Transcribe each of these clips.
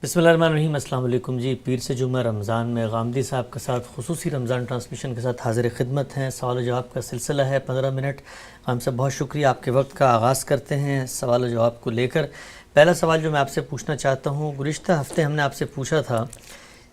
بسم اللہ الرحمن الرحیم۔ السلام علیکم جی۔ پیر سے جمعہ رمضان میں غامدی صاحب کے ساتھ خصوصی رمضان ٹرانسمیشن کے ساتھ حاضر خدمت ہیں۔ سوال و جواب کا سلسلہ ہے 15 منٹ۔ ہم سے بہت شکریہ، آپ کے وقت کا آغاز کرتے ہیں سوال و جواب کو لے کر۔ پہلا سوال جو میں آپ سے پوچھنا چاہتا ہوں، گزشتہ ہفتے ہم نے آپ سے پوچھا تھا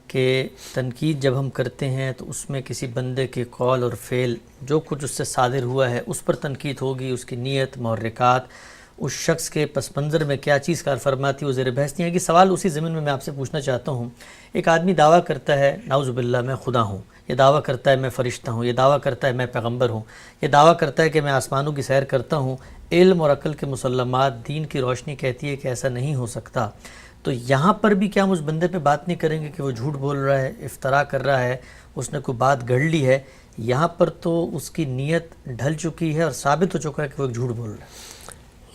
کہ تنقید جب ہم کرتے ہیں تو اس میں کسی بندے کے قول اور فعل جو کچھ اس سے صادر ہوا ہے اس پر تنقید ہوگی، اس کی نیت، محرکات، اس شخص کے پس منظر میں کیا چیز کار فرماتی ہے، وہ زیر بحث نہیں ہے کہ سوال اسی زمین میں آپ سے پوچھنا چاہتا ہوں۔ ایک آدمی دعویٰ کرتا ہے نعوذ باللہ میں خدا ہوں، یہ دعویٰ کرتا ہے میں فرشتہ ہوں، یہ دعویٰ کرتا ہے میں پیغمبر ہوں، یہ دعویٰ کرتا ہے کہ میں آسمانوں کی سیر کرتا ہوں۔ علم اور عقل کے مسلمات، دین کی روشنی کہتی ہے کہ ایسا نہیں ہو سکتا۔ تو یہاں پر بھی کیا ہم اس بندے پہ بات نہیں کریں گے کہ وہ جھوٹ بول رہا ہے، افتراء کر رہا ہے، اس نے کوئی بات گھڑ لی ہے؟ یہاں پر تو اس کی نیت ڈھل چکی ہے اور ثابت ہو چکا ہے کہ وہ ایک جھوٹ بول رہا ہے۔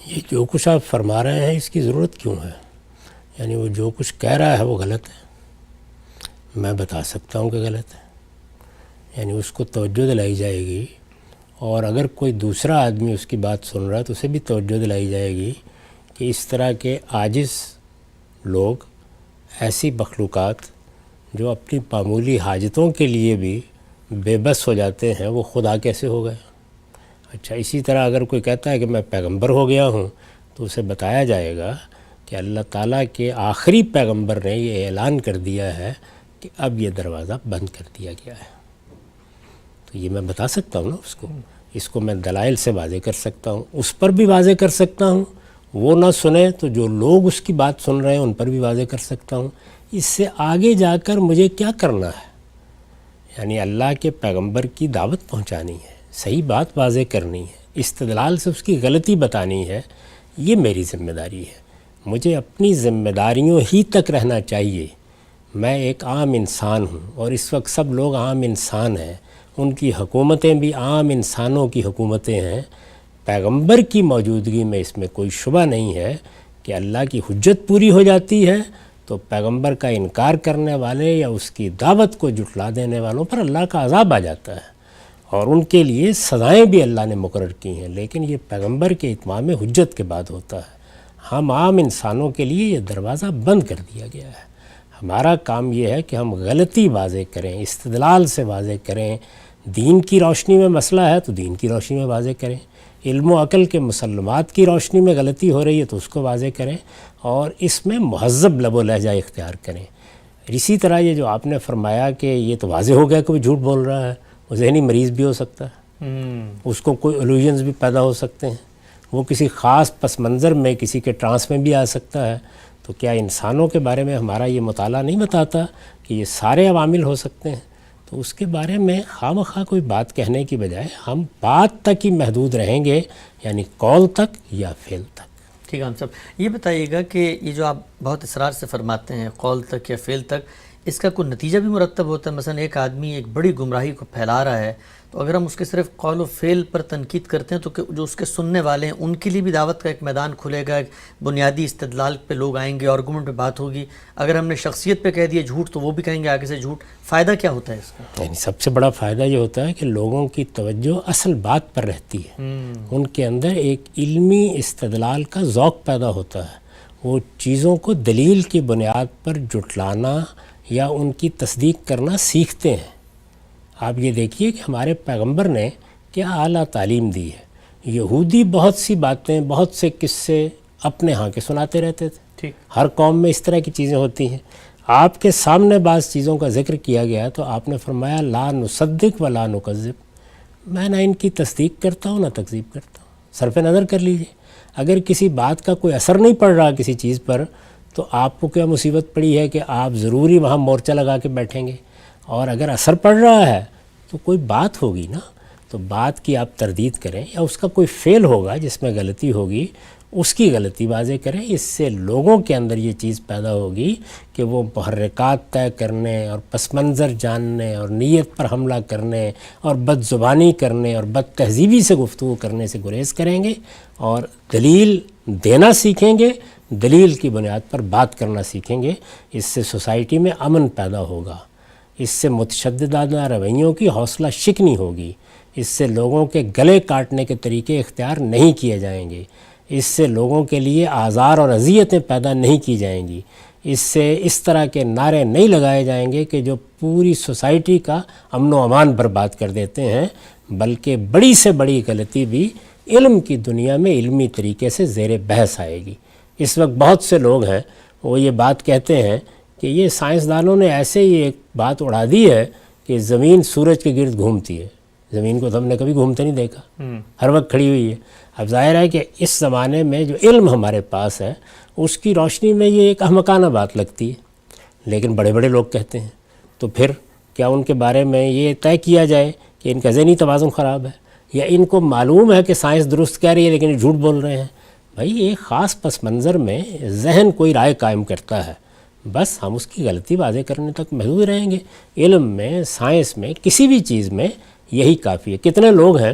یہ جو کچھ آپ فرما رہے ہیں اس کی ضرورت کیوں ہے؟ یعنی وہ جو کچھ کہہ رہا ہے وہ غلط ہے، میں بتا سکتا ہوں کہ غلط ہے، یعنی اس کو توجہ دلائی جائے گی، اور اگر کوئی دوسرا آدمی اس کی بات سن رہا ہے تو اسے بھی توجہ دلائی جائے گی کہ اس طرح کے عاجز لوگ، ایسی مخلوقات جو اپنی معمولی حاجتوں کے لیے بھی بے بس ہو جاتے ہیں، وہ خدا کیسے ہو گئے؟ اچھا، اسی طرح اگر کوئی کہتا ہے کہ میں پیغمبر ہو گیا ہوں تو اسے بتایا جائے گا کہ اللہ تعالیٰ کے آخری پیغمبر نے یہ اعلان کر دیا ہے کہ اب یہ دروازہ بند کر دیا گیا ہے۔ تو یہ میں بتا سکتا ہوں نا اس کو میں دلائل سے واضح کر سکتا ہوں، اس پر بھی واضح کر سکتا ہوں، وہ نہ سنے تو جو لوگ اس کی بات سن رہے ہیں ان پر بھی واضح کر سکتا ہوں۔ اس سے آگے جا کر مجھے کیا کرنا ہے؟ یعنی اللہ کے پیغمبر کی دعوت پہنچانی ہے، صحیح بات واضح کرنی ہے، استدلال سے اس کی غلطی بتانی ہے، یہ میری ذمہ داری ہے۔ مجھے اپنی ذمہ داریوں ہی تک رہنا چاہیے۔ میں ایک عام انسان ہوں، اور اس وقت سب لوگ عام انسان ہیں، ان کی حکومتیں بھی عام انسانوں کی حکومتیں ہیں۔ پیغمبر کی موجودگی میں اس میں کوئی شبہ نہیں ہے کہ اللہ کی حجت پوری ہو جاتی ہے تو پیغمبر کا انکار کرنے والے یا اس کی دعوت کو جھٹلا دینے والوں پر اللہ کا عذاب آ جاتا ہے، اور ان کے لیے سزائیں بھی اللہ نے مقرر کی ہیں، لیکن یہ پیغمبر کے اتمام حجت کے بعد ہوتا ہے۔ ہم عام انسانوں کے لیے یہ دروازہ بند کر دیا گیا ہے۔ ہمارا کام یہ ہے کہ ہم غلطی واضح کریں، استدلال سے واضح کریں، دین کی روشنی میں مسئلہ ہے تو دین کی روشنی میں واضح کریں، علم و عقل کے مسلمات کی روشنی میں غلطی ہو رہی ہے تو اس کو واضح کریں، اور اس میں مہذب لب و لہجہ اختیار کریں۔ اسی طرح یہ جو آپ نے فرمایا کہ یہ تو واضح ہو گیا کہ وہ جھوٹ بول رہا ہے، وہ ذہنی مریض بھی ہو سکتا ہے، اس کو کوئی الوژنز بھی پیدا ہو سکتے ہیں، وہ کسی خاص پس منظر میں کسی کے ٹرانس میں بھی آ سکتا ہے۔ تو کیا انسانوں کے بارے میں ہمارا یہ مطالعہ نہیں بتاتا کہ یہ سارے عوامل ہو سکتے ہیں؟ تو اس کے بارے میں خواہ کوئی بات کہنے کی بجائے ہم بات تک ہی محدود رہیں گے، یعنی قول تک یا فعل تک۔ ٹھیک ہے ہم صاحب، یہ بتائیے گا کہ یہ جو آپ بہت اصرار سے فرماتے ہیں قول تک یا فعل تک، اس کا کوئی نتیجہ بھی مرتب ہوتا ہے؟ مثلا ایک آدمی ایک بڑی گمراہی کو پھیلا رہا ہے تو اگر ہم اس کے صرف قول و فعل پر تنقید کرتے ہیں تو جو اس کے سننے والے ہیں ان کے لیے بھی دعوت کا ایک میدان کھلے گا، ایک بنیادی استدلال پہ لوگ آئیں گے، آرگومنٹ پہ بات ہوگی۔ اگر ہم نے شخصیت پہ کہہ دیا جھوٹ تو وہ بھی کہیں گے آگے سے جھوٹ۔ فائدہ کیا ہوتا ہے اس کا؟ یعنی سب سے بڑا فائدہ یہ ہوتا ہے کہ لوگوں کی توجہ اصل بات پر رہتی ہے، ان کے اندر ایک علمی استدلال کا ذوق پیدا ہوتا ہے، وہ چیزوں کو دلیل کی بنیاد پر جھٹلانا یا ان کی تصدیق کرنا سیکھتے ہیں۔ آپ یہ دیکھیے کہ ہمارے پیغمبر نے کیا اعلیٰ تعلیم دی ہے۔ یہودی بہت سی باتیں، بہت سے قصے اپنے ہاں کے سناتے رہتے تھے، ہر قوم میں اس طرح کی چیزیں ہوتی ہیں۔ آپ کے سامنے بعض چیزوں کا ذکر کیا گیا تو آپ نے فرمایا لا نصدق ولا نکذب، میں نہ ان کی تصدیق کرتا ہوں نہ تکذیب کرتا ہوں۔ صرف نظر کر لیجئے، اگر کسی بات کا کوئی اثر نہیں پڑ رہا کسی چیز پر تو آپ کو کیا مصیبت پڑی ہے کہ آپ ضروری وہاں مورچہ لگا کے بیٹھیں گے؟ اور اگر اثر پڑ رہا ہے تو کوئی بات ہوگی نا، تو بات کی آپ تردید کریں، یا اس کا کوئی فعل ہوگا جس میں غلطی ہوگی اس کی غلطی واضح کریں۔ اس سے لوگوں کے اندر یہ چیز پیدا ہوگی کہ وہ محرکات طے کرنے اور پس منظر جاننے اور نیت پر حملہ کرنے اور بد زبانی کرنے اور بد تہذیبی سے گفتگو کرنے سے گریز کریں گے، اور دلیل دینا سیکھیں گے، دلیل کی بنیاد پر بات کرنا سیکھیں گے۔ اس سے سوسائٹی میں امن پیدا ہوگا، اس سے متشددانہ رویوں کی حوصلہ شکنی ہوگی، اس سے لوگوں کے گلے کاٹنے کے طریقے اختیار نہیں کیے جائیں گے، اس سے لوگوں کے لیے آزار اور اذیتیں پیدا نہیں کی جائیں گی، اس سے اس طرح کے نعرے نہیں لگائے جائیں گے کہ جو پوری سوسائٹی کا امن و امان برباد کر دیتے ہیں، بلکہ بڑی سے بڑی غلطی بھی علم کی دنیا میں علمی طریقے سے زیر بحث آئے گی۔ اس وقت بہت سے لوگ ہیں وہ یہ بات کہتے ہیں کہ یہ سائنسدانوں نے ایسے ہی ایک بات اڑا دی ہے کہ زمین سورج کے گرد گھومتی ہے، زمین کو تو ہم نے کبھی گھومتے نہیں دیکھا، ہر وقت کھڑی ہوئی ہے۔ اب ظاہر ہے کہ اس زمانے میں جو علم ہمارے پاس ہے اس کی روشنی میں یہ ایک احمقانہ بات لگتی ہے، لیکن بڑے بڑے لوگ کہتے ہیں، تو پھر کیا ان کے بارے میں یہ طے کیا جائے کہ ان کا ذہنی توازن خراب ہے، یا ان کو معلوم ہے کہ سائنس درست کہہ رہی ہے لیکن یہ جھوٹ بول رہے ہیں؟ بھائی ایک خاص پس منظر میں ذہن کوئی رائے قائم کرتا ہے، بس ہم اس کی غلطی واضح کرنے تک محدود رہیں گے۔ علم میں، سائنس میں، کسی بھی چیز میں یہی کافی ہے۔ کتنے لوگ ہیں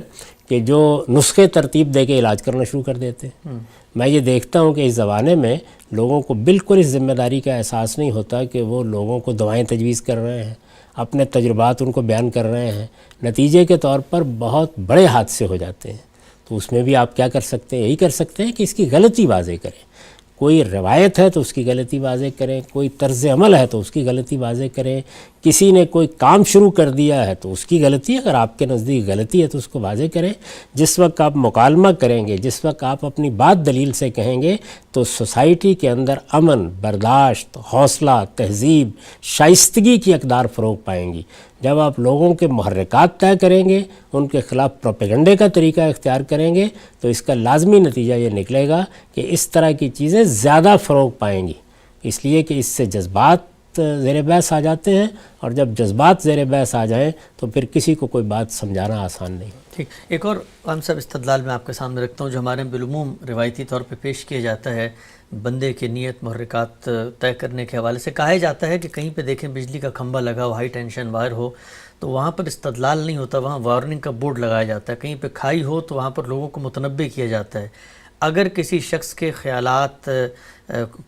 کہ جو نسخے ترتیب دے کے علاج کرنا شروع کر دیتے ہیں۔ میں یہ دیکھتا ہوں کہ اس زمانے میں لوگوں کو بالکل اس ذمہ داری کا احساس نہیں ہوتا کہ وہ لوگوں کو دوائیں تجویز کر رہے ہیں، اپنے تجربات ان کو بیان کر رہے ہیں، نتیجے کے طور پر بہت بڑے حادثے ہو جاتے ہیں۔ تو اس میں بھی آپ کیا کر سکتے ہیں؟ یہی کر سکتے ہیں کہ اس کی غلطی واضح کریں۔ کوئی روایت ہے تو اس کی غلطی واضح کریں، کوئی طرز عمل ہے تو اس کی غلطی واضح کریں، کسی نے کوئی کام شروع کر دیا ہے تو اس کی غلطی، اگر آپ کے نزدیک غلطی ہے تو اس کو واضح کریں۔ جس وقت آپ مکالمہ کریں گے، جس وقت آپ اپنی بات دلیل سے کہیں گے تو سوسائٹی کے اندر امن، برداشت، حوصلہ، تہذیب، شائستگی کی اقدار فروغ پائیں گی۔ جب آپ لوگوں کے محرکات طے کریں گے، ان کے خلاف پروپیگنڈے کا طریقہ اختیار کریں گے، تو اس کا لازمی نتیجہ یہ نکلے گا کہ اس طرح کی چیزیں زیادہ فروغ پائیں گی، اس لیے کہ اس سے جذبات زیر بحث آ جاتے ہیں، اور جب جذبات زیر بحث آ جائیں تو پھر کسی کو کوئی بات سمجھانا آسان نہیں۔ ٹھیک، ایک اور قائم صاحب استدلال میں آپ کے سامنے رکھتا ہوں جو ہمارے بالعموم روایتی طور پہ پیش کیا جاتا ہے، بندے کی نیت محرکات طے کرنے کے حوالے سے کہا جاتا ہے کہ کہیں پہ دیکھیں بجلی کا کھمبا لگا ہو، ہائی ٹینشن وائر ہو، تو وہاں پر استدلال نہیں ہوتا، وہاں وارننگ کا بورڈ لگایا جاتا ہے۔ کہیں پہ کھائی ہو تو وہاں پر لوگوں کو متنبع کیا جاتا ہے۔ اگر کسی شخص کے خیالات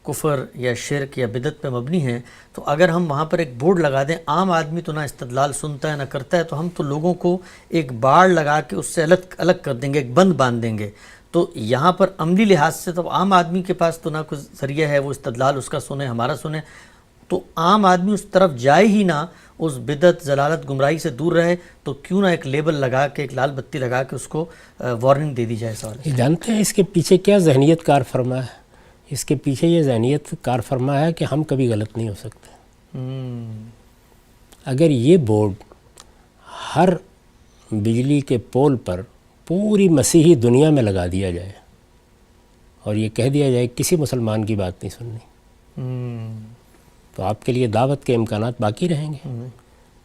کفر یا شرک یا بدعت پہ مبنی ہیں تو اگر ہم وہاں پر ایک بورڈ لگا دیں، عام آدمی تو نہ استدلال سنتا ہے نہ کرتا ہے، تو ہم تو لوگوں کو ایک باڑ لگا کے اس سے الگ کر دیں گے، ایک بند باندھ دیں گے۔ تو یہاں پر عملی لحاظ سے تو عام آدمی کے پاس تو نہ کوئی ذریعہ ہے وہ استدلال اس کا سنے، ہمارا سنے، تو عام آدمی اس طرف جائے ہی نہ، اس بدعت، ضلالت، گمراہی سے دور رہے، تو کیوں نہ ایک لیبل لگا کے، ایک لال بتی لگا کے اس کو وارننگ دے دی جائے۔ سوال جانتے ہیں اس کے پیچھے کیا ذہنیت کار فرما ہے؟ اس کے پیچھے یہ ذہنیت کار فرما ہے کہ ہم کبھی غلط نہیں ہو سکتے۔ اگر یہ بورڈ ہر بجلی کے پول پر پوری مسیحی دنیا میں لگا دیا جائے اور یہ کہہ دیا جائے کسی مسلمان کی بات نہیں سننی، تو آپ کے لیے دعوت کے امکانات باقی رہیں گے۔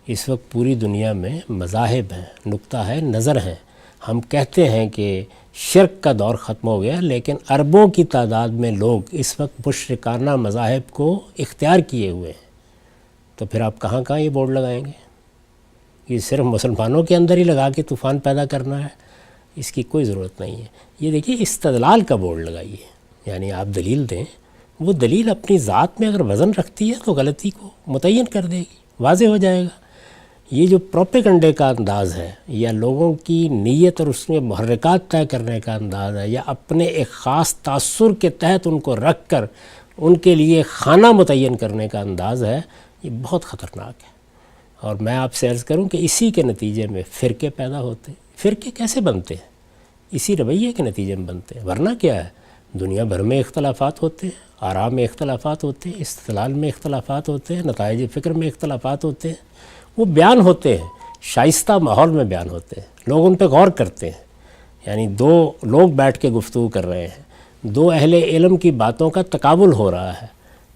اس وقت پوری دنیا میں مذاہب ہیں، نقطہ ہے نظر ہیں۔ ہم کہتے ہیں کہ شرک کا دور ختم ہو گیا، لیکن اربوں کی تعداد میں لوگ اس وقت مشرکانہ مذاہب کو اختیار کیے ہوئے ہیں، تو پھر آپ کہاں کہاں یہ بورڈ لگائیں گے؟ یہ صرف مسلمانوں کے اندر ہی لگا کے طوفان پیدا کرنا ہے، اس کی کوئی ضرورت نہیں ہے۔ یہ دیکھیے استدلال کا بورڈ لگائیے، یعنی آپ دلیل دیں، وہ دلیل اپنی ذات میں اگر وزن رکھتی ہے تو غلطی کو متعین کر دے گی، واضح ہو جائے گا۔ یہ جو پروپیگنڈے کا انداز ہے یا لوگوں کی نیت اور اس میں محرکات طے کرنے کا انداز ہے، یا اپنے ایک خاص تاثر کے تحت ان کو رکھ کر ان کے لیے خانہ متعین کرنے کا انداز ہے، یہ بہت خطرناک ہے۔ اور میں آپ سے عرض کروں کہ اسی کے نتیجے میں فرقے پیدا ہوتے ہیں۔ فرقے کیسے بنتے ہیں؟ اسی رویے کے نتیجے میں بنتے ہیں، ورنہ کیا ہے؟ دنیا بھر میں اختلافات ہوتے ہیں، آراء میں اختلافات ہوتے ہیں، استدلال میں اختلافات ہوتے ہیں، نتائج فکر میں اختلافات ہوتے ہیں، وہ بیان ہوتے ہیں، شائستہ ماحول میں بیان ہوتے ہیں، لوگ ان پہ غور کرتے ہیں۔ یعنی دو لوگ بیٹھ کے گفتگو کر رہے ہیں، دو اہل علم کی باتوں کا تقابل ہو رہا ہے،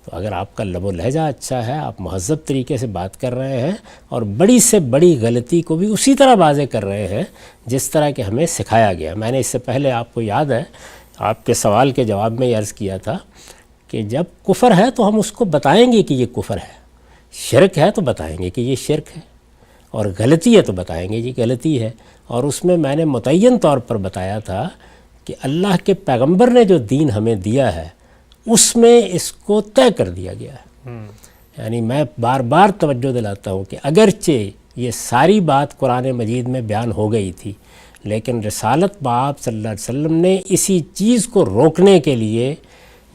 تو اگر آپ کا لب و لہجہ اچھا ہے، آپ مہذب طریقے سے بات کر رہے ہیں اور بڑی سے بڑی غلطی کو بھی اسی طرح واضح کر رہے ہیں جس طرح کہ ہمیں سکھایا گیا۔ میں نے اس سے پہلے آپ کو یاد ہے آپ کے سوال کے جواب میں یہ عرض کیا تھا کہ جب کفر ہے تو ہم اس کو بتائیں گے کہ یہ کفر ہے، شرک ہے تو بتائیں گے کہ یہ شرک ہے، اور غلطی ہے تو بتائیں گے یہ غلطی ہے۔ اور اس میں نے متعین طور پر بتایا تھا کہ اللہ کے پیغمبر نے جو دین ہمیں دیا ہے اس میں اس کو طے کر دیا گیا ہے۔ یعنی میں بار بار توجہ دلاتا ہوں کہ اگرچہ یہ ساری بات قرآن مجید میں بیان ہو گئی تھی، لیکن رسالت باب صلی اللہ علیہ وسلم نے اسی چیز کو روکنے کے لیے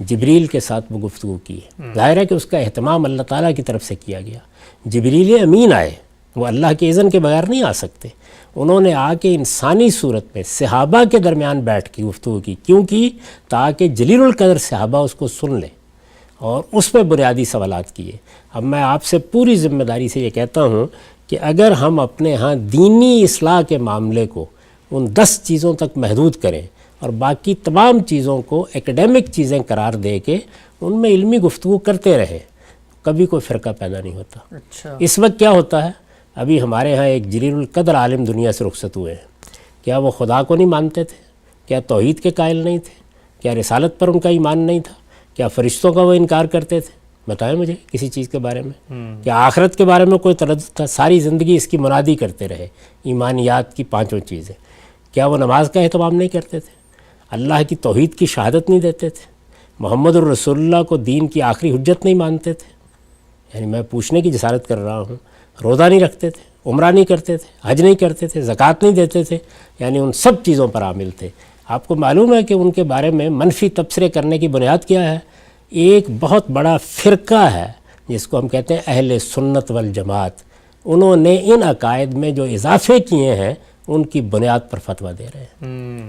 جبریل کے ساتھ وہ گفتگو کی ہے. ظاہر ہے کہ اس کا اہتمام اللہ تعالیٰ کی طرف سے کیا گیا. جبریل امین آئے, وہ اللہ کے اذن کے بغیر نہیں آ سکتے. انہوں نے آ کے انسانی صورت میں صحابہ کے درمیان بیٹھ کے گفتگو کی. کیوں کی؟ تاکہ جلیل القدر صحابہ اس کو سن لیں اور اس میں بنیادی سوالات کیے. اب میں آپ سے پوری ذمہ داری سے یہ کہتا ہوں کہ اگر ہم اپنے ہاں دینی اصلاح کے معاملے کو ان 10 چیزوں تک محدود کریں اور باقی تمام چیزوں کو ایکڈیمک چیزیں قرار دے کے ان میں علمی گفتگو کرتے رہیں, کبھی کوئی فرقہ پیدا نہیں ہوتا. اچھا, اس وقت کیا ہوتا ہے, ابھی ہمارے ہاں ایک جلیل القدر عالم دنیا سے رخصت ہوئے ہیں. کیا وہ خدا کو نہیں مانتے تھے؟ کیا توحید کے قائل نہیں تھے؟ کیا رسالت پر ان کا ایمان نہیں تھا؟ کیا فرشتوں کا وہ انکار کرتے تھے؟ بتائیں مجھے کسی چیز کے بارے میں. کیا آخرت کے بارے میں کوئی تردد تھا؟ ساری زندگی اس کی منادی کرتے رہے, ایمانیات کی 5 چیزیں. کیا وہ نماز کا اہتمام نہیں کرتے تھے؟ اللہ کی توحید کی شہادت نہیں دیتے تھے؟ محمد الرسول اللہ کو دین کی آخری حجت نہیں مانتے تھے؟ یعنی میں پوچھنے کی جسارت کر رہا ہوں. روزہ نہیں رکھتے تھے, عمرہ نہیں کرتے تھے, حج نہیں کرتے تھے, زکوٰۃ نہیں دیتے تھے, یعنی ان سب چیزوں پر عامل تھے. آپ کو معلوم ہے کہ ان کے بارے میں منفی تبصرے کرنے کی بنیاد کیا ہے؟ ایک بہت بڑا فرقہ ہے جس کو ہم کہتے ہیں اہل سنت والجماعت. انہوں نے ان عقائد میں جو اضافے کیے ہیں ان کی بنیاد پر فتویٰ دے رہے ہیں.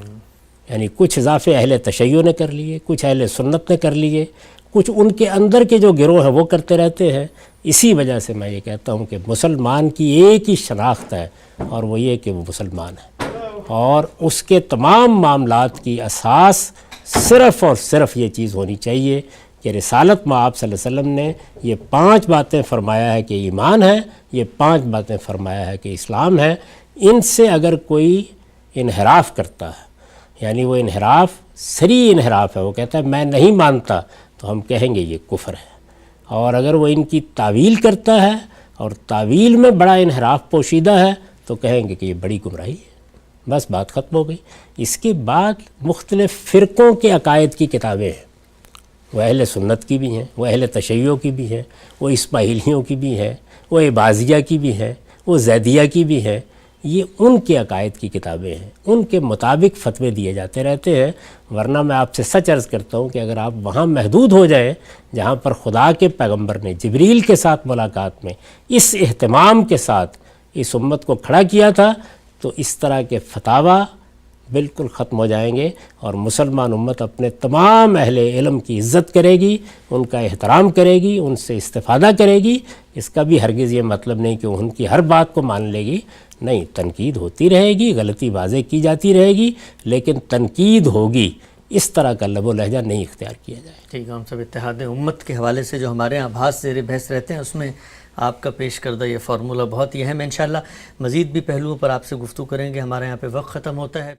یعنی کچھ اضافے اہل تشیع نے کر لیے, کچھ اہل سنت نے کر لیے, کچھ ان کے اندر کے جو گروہ ہیں وہ کرتے رہتے ہیں. اسی وجہ سے میں یہ کہتا ہوں کہ مسلمان کی ایک ہی شناخت ہے اور وہ یہ کہ وہ مسلمان ہے, اور اس کے تمام معاملات کی اساس صرف اور صرف یہ چیز ہونی چاہیے کہ رسالت میں آپ صلی اللہ علیہ وسلم نے یہ 5 باتیں فرمایا ہے کہ ایمان ہے, یہ 5 باتیں فرمایا ہے کہ اسلام ہے. ان سے اگر کوئی انحراف کرتا ہے, یعنی وہ انحراف صریح انحراف ہے, وہ کہتا ہے میں نہیں مانتا, تو ہم کہیں گے یہ کفر ہے. اور اگر وہ ان کی تعویل کرتا ہے اور تعویل میں بڑا انحراف پوشیدہ ہے تو کہیں گے کہ یہ بڑی گمراہی ہے. بس بات ختم ہو گئی. اس کے بعد مختلف فرقوں کے عقائد کی کتابیں ہیں, وہ اہل سنت کی بھی ہیں, وہ اہل تشیع کی بھی ہیں, وہ اسماعیلیوں کی بھی ہیں, وہ عباضیہ کی بھی ہیں, وہ زیدیہ کی بھی ہیں. یہ ان کے عقائد کی کتابیں ہیں, ان کے مطابق فتوے دیے جاتے رہتے ہیں. ورنہ میں آپ سے سچ عرض کرتا ہوں کہ اگر آپ وہاں محدود ہو جائیں جہاں پر خدا کے پیغمبر نے جبریل کے ساتھ ملاقات میں اس اہتمام کے ساتھ اس امت کو کھڑا کیا تھا, تو اس طرح کے فتاویٰ بالکل ختم ہو جائیں گے اور مسلمان امت اپنے تمام اہل علم کی عزت کرے گی, ان کا احترام کرے گی, ان سے استفادہ کرے گی. اس کا بھی ہرگز یہ مطلب نہیں کہ ان کی ہر بات کو مان لے گی. نہیں, تنقید ہوتی رہے گی, غلطی واضح کی جاتی رہے گی, لیکن تنقید ہوگی, اس طرح کا لب و لہجہ نہیں اختیار کیا جائے. ٹھیک ہے, ہم سب اتحاد امت کے حوالے سے جو ہمارے یہاں بحث زیر بحث رہتے ہیں اس میں آپ کا پیش کردہ یہ فارمولہ بہت ہی اہم ہے. انشاءاللہ مزید بھی پہلوؤں پر آپ سے گفتگو کریں گے. ہمارے یہاں پہ وقت ختم ہوتا ہے.